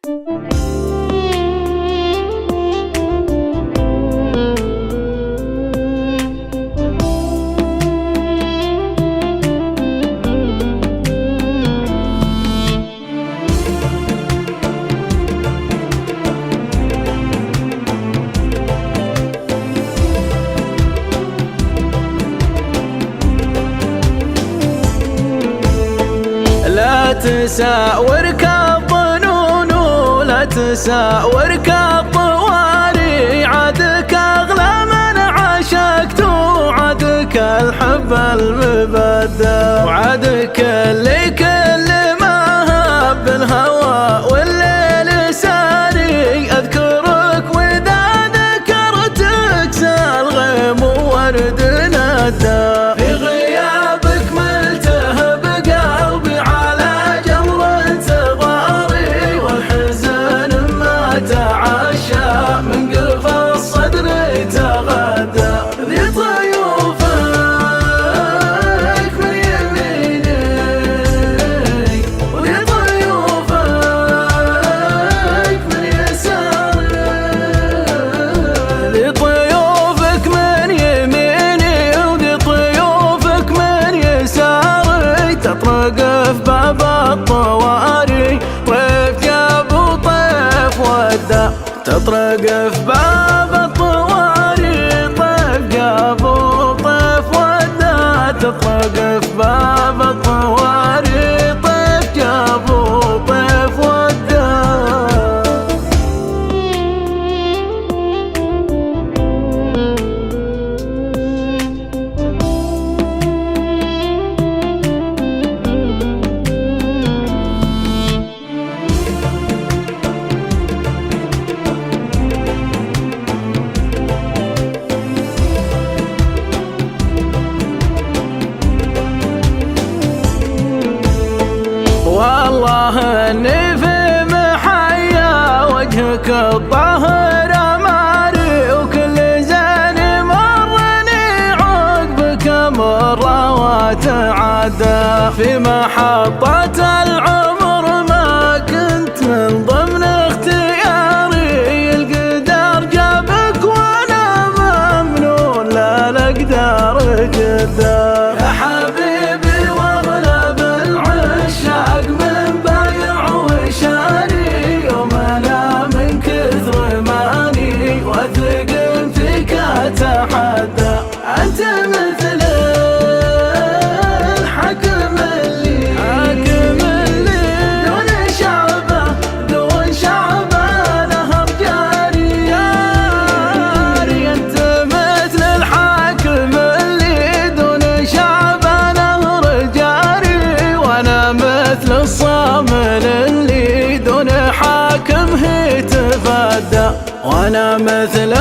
لا تساورك الظنون ولا تساورك الطواري، عادك أغلى من عشقت وعادك الحب المبدى، وعادك اللي كل ما هب الهوى والليل ساري، أذكرك وإذا ذكرتك سال غيم وورد ندى. تطرق في باب الطواري طيف جاب وطيف ودى، تطرق في باب الطواري طيف جاب وطيف ودى، تطرق في باب الطواري طيف جاب وطيف ودى. والله اني في محيا وجهك الطاهر ماري، وكل زين مرني عقبك مره وتعدى، في محطة العمر ما كنت من ضمن اختياري، القدر جابك وانا ممنون لا الاقدار جدا. يا حبيبي واغلب العشاق من بايع وشاري، يوم انا من كثر ماني واثق فيك اتحدى، انت مثل الحكم اللي دون شعبه نهر جاري، انت مثل الحكم اللي دون شعبه نهر جاري، وانا مثل الصامل اللي دون حاكم هي تفدى، وانا مثل